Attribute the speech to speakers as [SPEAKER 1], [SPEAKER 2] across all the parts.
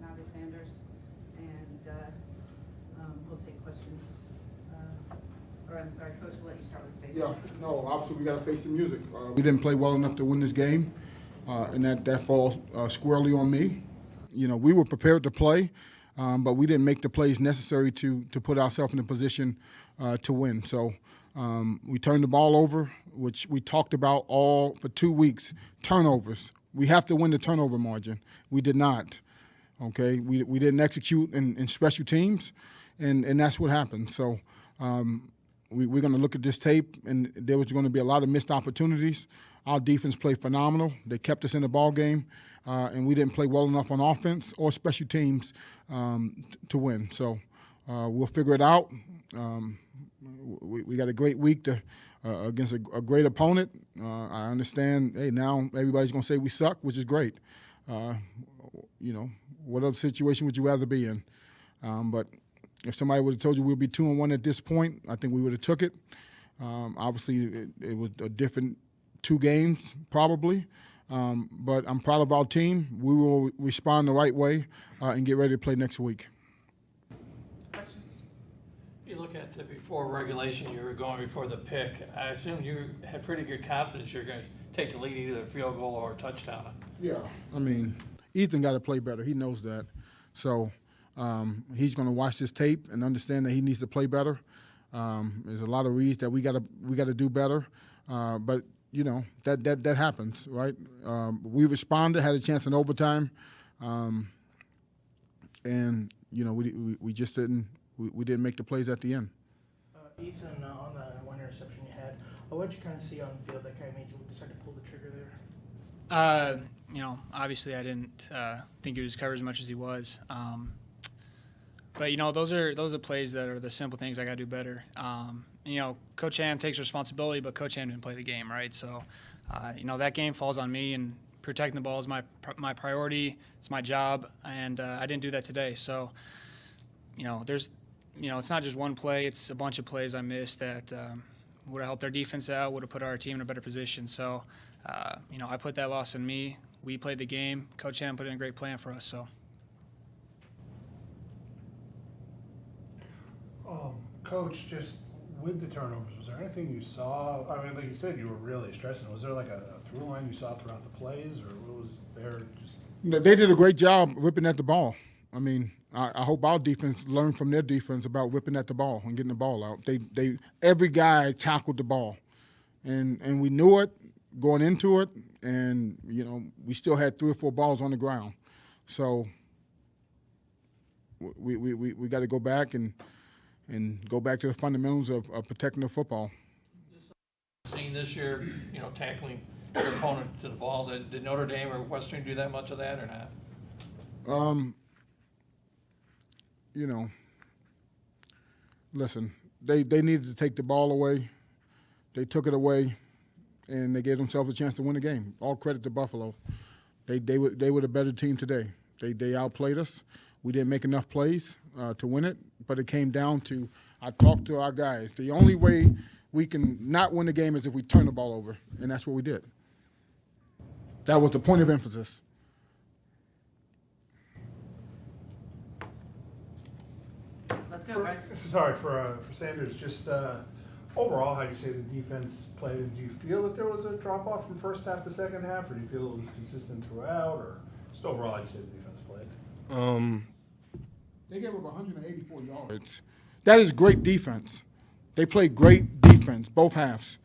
[SPEAKER 1] Navi Sanders, and we'll take questions. Or I'm sorry, Coach, we'll let you start with State.
[SPEAKER 2] Yeah, no, obviously we got to face the music. We didn't play well enough to win this game, and that falls squarely on me. You know, we were prepared to play, but we didn't make the plays necessary to put ourselves in a position to win. So we turned the ball over, which we talked about all for 2 weeks. Turnovers. We have to win the turnover margin. We did not. Okay, we didn't execute in special teams, and that's what happened. So we're going to look at this tape, and there was going to be a lot of missed opportunities. Our defense played phenomenal. They kept us in the ball game, and we didn't play well enough on offense or special teams to win. So we'll figure it out. We got a great week against a great opponent. I understand, hey, now everybody's going to say we suck, which is great. You know, what other situation would you rather be in? But if somebody would have told you we'd be 2-1 at this point, I think we would have took it. Obviously, it was a different 2 games probably. But I'm proud of our team. We will respond the right way and get ready to play next week.
[SPEAKER 1] Questions?
[SPEAKER 3] You look at before regulation, you were going before the pick. I assume you had pretty good confidence you're going to take the lead either a field goal or a touchdown.
[SPEAKER 2] Yeah, I mean, Ethan got to play better. He knows that. So he's going to watch this tape and understand that he needs to play better. There's a lot of reads that we got to do better. But you know that happens, right? We responded, had a chance in overtime, and you know we just didn't make the plays at the end.
[SPEAKER 4] Ethan, on that one interception you had, what did you kind of see on the field that kind of made you decide to pull the trigger there?
[SPEAKER 5] You know, obviously I didn't think he was covered as much as he was. But you know, those are plays that are the simple things I got to do better. You know, Coach Ham takes responsibility, but Coach Ham didn't play the game, right? So, you know, that game falls on me, and protecting the ball is my priority. It's my job, and I didn't do that today. So, you know, it's not just one play; it's a bunch of plays I missed that would have helped our defense out, would have put our team in a better position. So, you know, I put that loss on me. We played the game. Coach Ham put in a great plan for us. So.
[SPEAKER 6] Coach, just with the turnovers, was there anything you saw? I mean, like you said, you were really stressing. Was there like a through line you saw throughout the plays, or what was there? Just
[SPEAKER 2] They did a great job ripping at the ball. I mean, I hope our defense learned from their defense about ripping at the ball and getting the ball out. Every guy tackled the ball, and we knew it going into it, and you know we still had 3 or 4 balls on the ground. So we got to go back and go back to the fundamentals of protecting the football.
[SPEAKER 3] Seen this year, you know, tackling your opponent to the ball. Did Notre Dame or Western do that much of that or not?
[SPEAKER 2] You know, listen, they needed to take the ball away. They took it away, and they gave themselves a chance to win the game. All credit to Buffalo. They were the better team today. They outplayed us. We didn't make enough plays to win it, but it came down to I talked to our guys. The only way we can not win the game is if we turn the ball over, and that's what we did. That was the point of emphasis.
[SPEAKER 1] Let's go, guys.
[SPEAKER 6] Sorry for Sanders. Just overall, how do you say the defense played? Do you feel that there was a drop off from first half to second half, or do you feel it was consistent throughout, or just overall, how do you say the defense played?
[SPEAKER 2] They gave up 184 yards. That is great defense. They played great defense, both halves.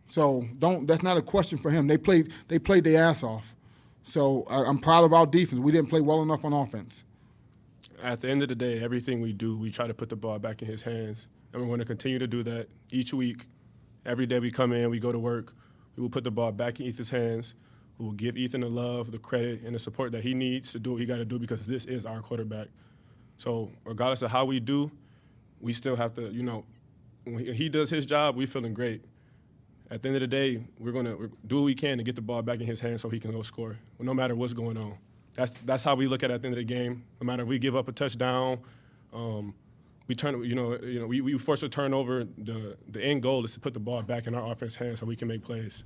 [SPEAKER 2] So that's not a question for him. They played their ass off. So I'm proud of our defense. We didn't play well enough on offense.
[SPEAKER 7] At the end of the day, everything we do, we try to put the ball back in his hands. And we're going to continue to do that each week. Every day we come in, we go to work, we will put the ball back in Ethan's hands. We will give Ethan the love, the credit, and the support that he needs to do what he got to do because this is our quarterback. So regardless of how we do, we still have to, you know, when he does his job, we're feeling great. At the end of the day, we're going to do what we can to get the ball back in his hands so he can go score, no matter what's going on. That's how we look at it at the end of the game. No matter if we give up a touchdown, we turn, we force a turnover. The end goal is to put the ball back in our offense hands so we can make plays.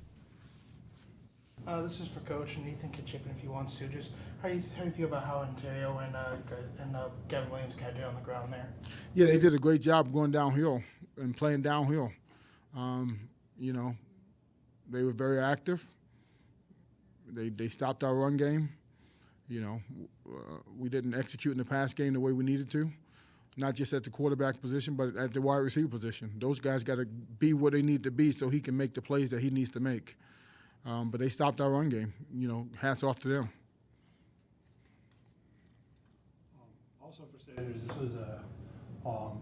[SPEAKER 4] This is for Coach, and Ethan can chip in if he wants to. Just how do you feel about how Ontario and Gavin Williams kind of did on the ground there?
[SPEAKER 2] Yeah, they did a great job going downhill and playing downhill. You know, they were very active. They stopped our run game. You know, we didn't execute in the pass game the way we needed to, not just at the quarterback position, but at the wide receiver position. Those guys got to be where they need to be so he can make the plays that he needs to make. But they stopped our run game. You know, hats off to them.
[SPEAKER 6] Also for Sanders, this was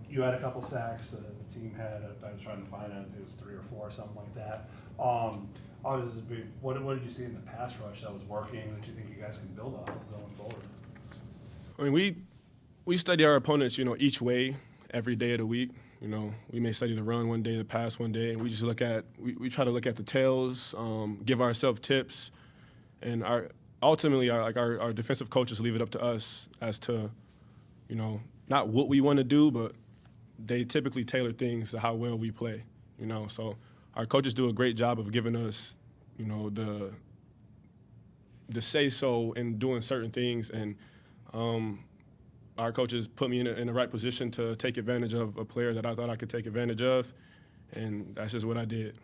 [SPEAKER 6] you had a couple sacks. The team had. I was trying to find out if it was 3 or 4 or something like that. Obviously, what did you see in the pass rush that was working that you think you guys can build off of going forward?
[SPEAKER 7] I mean, we study our opponents, you know, each way, every day of the week. You know, we may study the run one day, the pass one day, and we just we try to look at the tails, give ourselves tips, and ultimately our defensive coaches leave it up to us as to, you know, not what we want to do, but they typically tailor things to how well we play, you know. So our coaches do a great job of giving us, you know, the say-so in doing certain things, and our coaches put me in the right position to take advantage of a player that I thought I could take advantage of, and that's just what I did.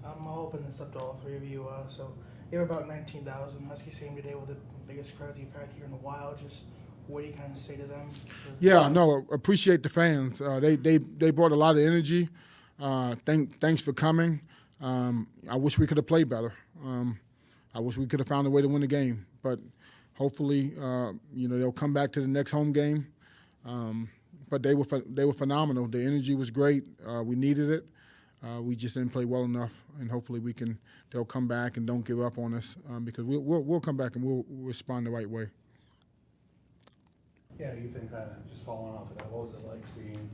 [SPEAKER 4] I'll open this up to all 3 of you. So you have about 19,000 Husky Stadium today, with the biggest crowds you've had here in a while. Just what do you kind of say to them?
[SPEAKER 2] Yeah, no, appreciate the fans. They brought a lot of energy. Thanks for coming. I wish we could have played better. I wish we could have found a way to win the game, but hopefully, you know, they'll come back to the next home game. But they were phenomenal. The energy was great. We needed it. We just didn't play well enough, and hopefully they'll come back and don't give up on us, because we'll come back and we'll respond the right way.
[SPEAKER 6] Yeah, you think kind of just following off of that, what was it like seeing?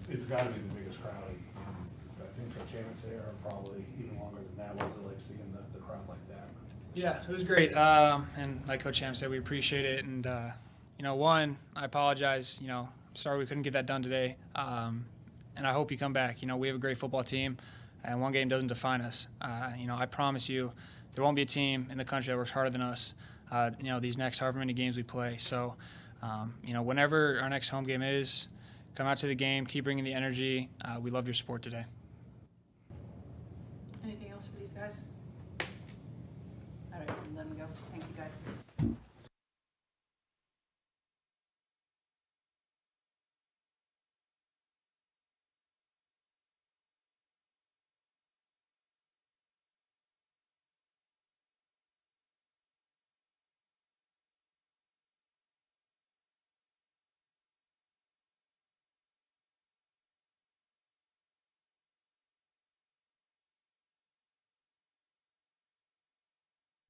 [SPEAKER 6] It's got to be the biggest crowd. I think Coach Hammock's there, probably even longer than that. What was it like seeing the crowd like that?
[SPEAKER 5] Yeah, it was great. And like Coach Ham said, we appreciate it. And, you know, I apologize. You know, sorry we couldn't get that done today. And I hope you come back. You know, we have a great football team, and one game doesn't define us. You know, I promise you there won't be a team in the country that works harder than us, you know, these next however many games we play. So, you know, whenever our next home game is, come out to the game, keep bringing the energy. We love your support today.
[SPEAKER 1] Anything else for these guys? All right, let them go. Thank you, guys.